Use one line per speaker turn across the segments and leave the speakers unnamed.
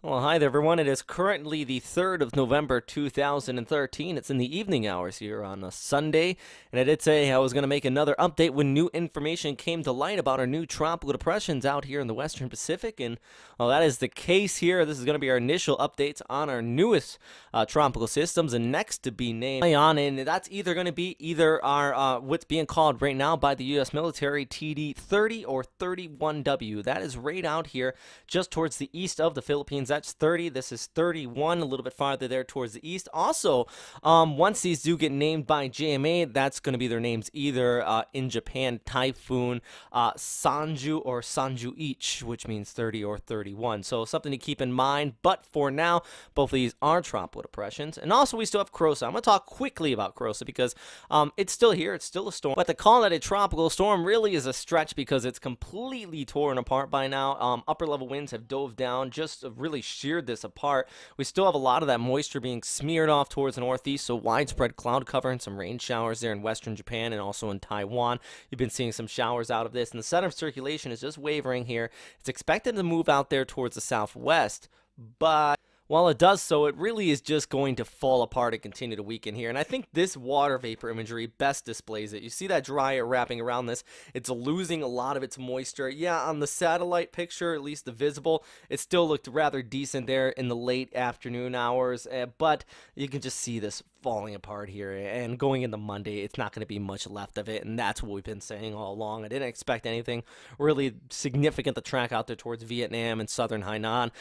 Well, hi there, everyone. It is currently the 3rd of November, 2013. It's in the evening hours here on a Sunday, and I did say I was going to make another update when new information came to light about our new tropical depressions out here in the Western Pacific, and well, that is the case here. This is going to be our initial updates on our newest tropical systems, and next to be named Haiyan, and that's either going to be either our what's being called right now by the U.S. military TD-30 or 31W. That is right out here just towards the east of the Philippines. That's 30. This is 31, a little bit farther there towards the east. Also, once these do get named by JMA, that's going to be their names either in Japan, Typhoon, Sanju, or Sanju each, which means 30 or 31. So something to keep in mind. But for now, both of these are tropical depressions. And also, we still have Krosa. I'm going to talk quickly about Krosa because it's still here. It's still a storm. But to call it a tropical storm really is a stretch because it's completely torn apart by now. Upper level winds have dove down, just really sheared this apart. We still have a lot of that moisture being smeared off towards the northeast, so widespread cloud cover and some rain showers there in western Japan and also in Taiwan. You've been seeing some showers out of this, and the center of circulation is just wavering here. It's expected to move out there towards the southwest, but while it does so, it really is just going to fall apart and continue to weaken here. And I think this water vapor imagery best displays it. You see that dry air wrapping around this. It's losing a lot of its moisture. Yeah, on the satellite picture, at least the visible, it still looked rather decent there in the late afternoon hours. But you can just see this falling apart here, and going into Monday, it's not going to be much left of it, and that's what we've been saying all along. I didn't expect anything really significant to track out there towards Vietnam and southern Hainan.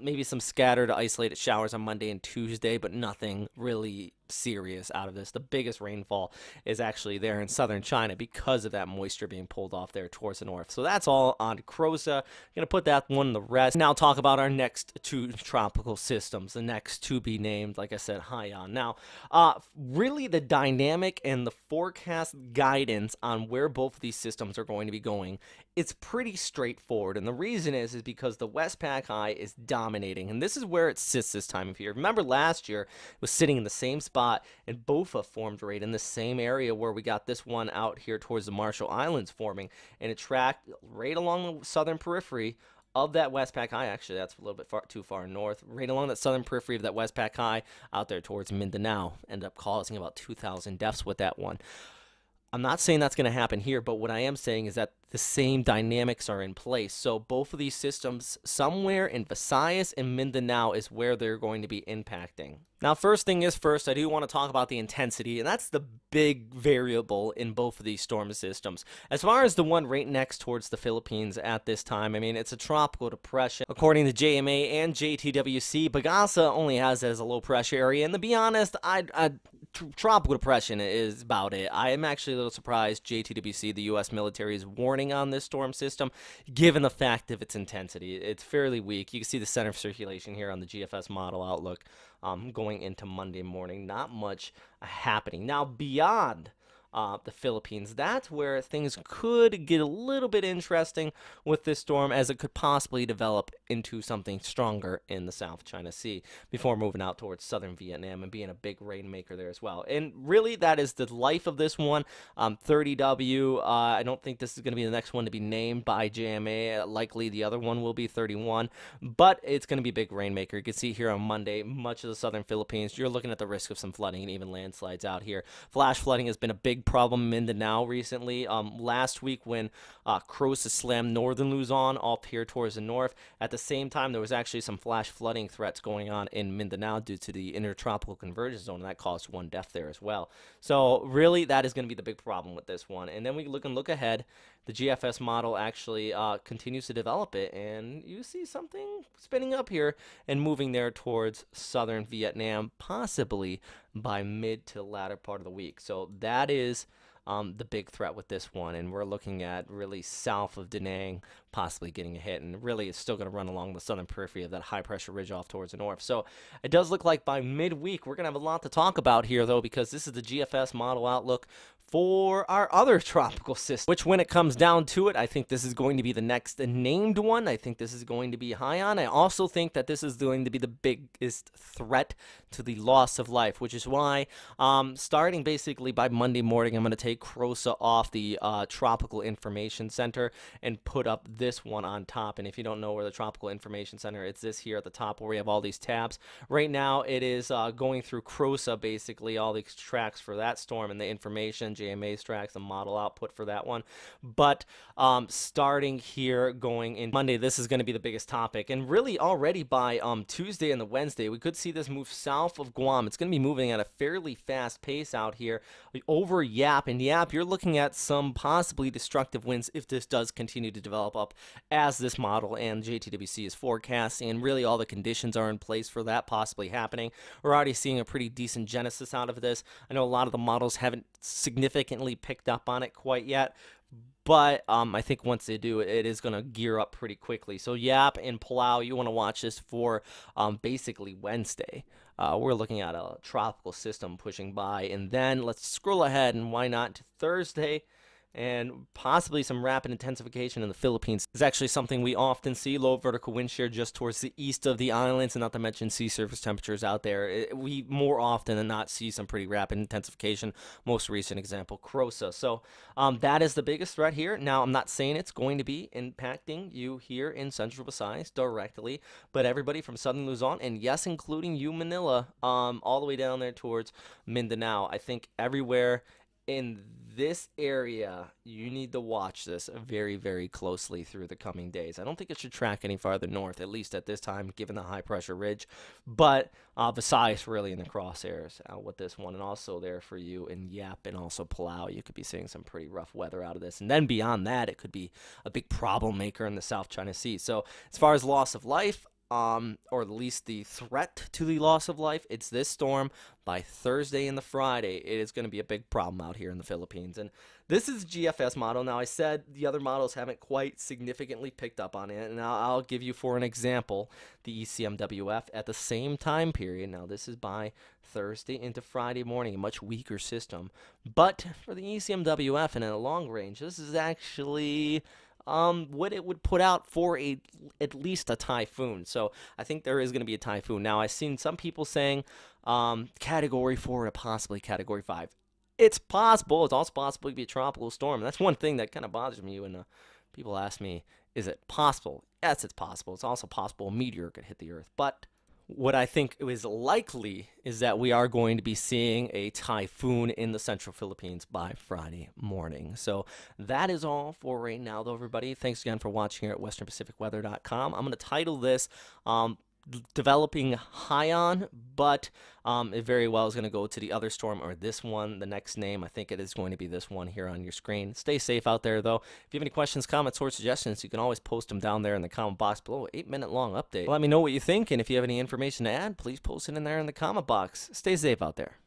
Maybe some scattered isolated showers on Monday and Tuesday, but nothing really serious out of this. The biggest rainfall is actually there in southern China because of that moisture being pulled off there towards the north. So that's all on Krosa. Gonna put that one to rest. Now talk about our next two tropical systems, the next to be named, like I said, Haiyan. Now, really the dynamic and the forecast guidance on where both of these systems are going to be going, it's pretty straightforward. And the reason is because the Westpac High is dominating, and this is where it sits this time of year. Remember last year it was sitting in the same spot, and Bofa formed right in the same area where we got this one out here towards the Marshall Islands forming, and it tracked right along the southern periphery of that Westpac High. Actually, that's a little bit too far north, right along that southern periphery of that Westpac High out there towards Mindanao. Ended up causing about 2,000 deaths with that one. I'm not saying that's going to happen here, but what I am saying is that the same dynamics are in place. So both of these systems, somewhere in Visayas and Mindanao, is where they're going to be impacting. Now, first thing is first, I do want to talk about the intensity, and that's the big variable in both of these storm systems. As far as the one right next towards the Philippines at this time, I mean, it's a tropical depression. According to JMA and JTWC, Bagasa only has it as a low pressure area, and to be honest, tropical depression is about it. I am actually a little surprised JTWC, the U.S. military, is warning on this storm system, given the fact of its intensity. It's fairly weak. You can see the center of circulation here on the GFS model outlook going into Monday morning. Not much happening. Now, beyond the Philippines, that's where things could get a little bit interesting with this storm, as it could possibly develop into something stronger in the South China Sea before moving out towards southern Vietnam and being a big rainmaker there as well. And really, that is the life of this one. 30W, I don't think this is going to be the next one to be named by JMA. Likely the other one will be 31, but it's going to be a big rainmaker. You can see here on Monday, much of the southern Philippines, you're looking at the risk of some flooding and even landslides out here. Flash flooding has been a big problem in Mindanao recently. Last week when Krosa slammed northern Luzon off here towards the north, at the same time there was actually some flash flooding threats going on in Mindanao due to the intertropical convergence zone, and that caused one death there as well. So really, that is going to be the big problem with this one. And then we look ahead. The GFS model actually continues to develop it, and you see something spinning up here and moving there towards southern Vietnam, possibly by mid to latter part of the week. So that is the big threat with this one, and we're looking at really south of Da Nang possibly getting a hit, and really it's still going to run along the southern periphery of that high pressure ridge off towards the north. So it does look like by midweek we're going to have a lot to talk about here, though, because this is the GFS model outlook for our other tropical system, which when it comes down to it, I think this is going to be the next named one. I think this is going to be Haiyan. I also think that this is going to be the biggest threat to the loss of life, which is why starting basically by Monday morning, I'm going to take Krosa off the Tropical Information Center and put up this one on top. And if you don't know where the Tropical Information Center is, it's this here at the top where we have all these tabs. Right now, it is going through Krosa, basically, all these tracks for that storm and the information, JMA's tracks, the model output for that one. But starting here going in Monday, this is going to be the biggest topic. And really already by Tuesday and the Wednesday, we could see this move south of Guam. It's going to be moving at a fairly fast pace out here over Yap. And Yap, you're looking at some possibly destructive winds if this does continue to develop up as this model and JTWC is forecasting. And really all the conditions are in place for that possibly happening. We're already seeing a pretty decent genesis out of this. I know a lot of the models haven't significantly picked up on it quite yet, but I think once they do, it is going to gear up pretty quickly. So Yap and Palau, you want to watch this for basically Wednesday. We're looking at a tropical system pushing by, and then let's scroll ahead, and why not to Thursday, and possibly some rapid intensification in the Philippines. Is actually something we often see, low vertical wind shear just towards the east of the islands, and not to mention sea surface temperatures out there. We more often than not see some pretty rapid intensification. Most recent example, Krosa. So that is the biggest threat here. Now, I'm not saying it's going to be impacting you here in Central Visayas directly, but everybody from southern Luzon, and yes, including you, Manila, all the way down there towards Mindanao. I think everywhere in this area, you need to watch this very, very closely through the coming days. I don't think it should track any farther north, at least at this time, given the high-pressure ridge. But Visayas really in the crosshairs with this one. And also there for you in Yap and also Palau, you could be seeing some pretty rough weather out of this. And then beyond that, it could be a big problem maker in the South China Sea. So as far as loss of life, or at least the threat to the loss of life, it's this storm. By Thursday and the Friday, it is going to be a big problem out here in the Philippines. And this is GFS model. Now, I said the other models haven't quite significantly picked up on it, and I'll give you for an example the ECMWF at the same time period. Now, this is by Thursday into Friday morning, a much weaker system. But for the ECMWF and in a long range, this is actually what it would put out for at least a typhoon. So I think there is going to be a typhoon. Now, I've seen some people saying Category 4 to possibly Category 5. It's possible. It's also possible to be a tropical storm. That's one thing that kind of bothers me when people ask me, is it possible? Yes, it's possible. It's also possible a meteor could hit the Earth. But what I think is likely is that we are going to be seeing a typhoon in the central Philippines by Friday morning. So that is all for right now, though, everybody. Thanks again for watching here at westernpacificweather.com. I'm going to title this Developing Haiyan, but it very well is going to go to the other storm or this one, the next name. I think it is going to be this one here on your screen. Stay safe out there, though. If you have any questions, comments, or suggestions, you can always post them down there in the comment box below. 8-minute long update. Let me know what you think, and if you have any information to add, please post it in there in the comment box. Stay safe out there.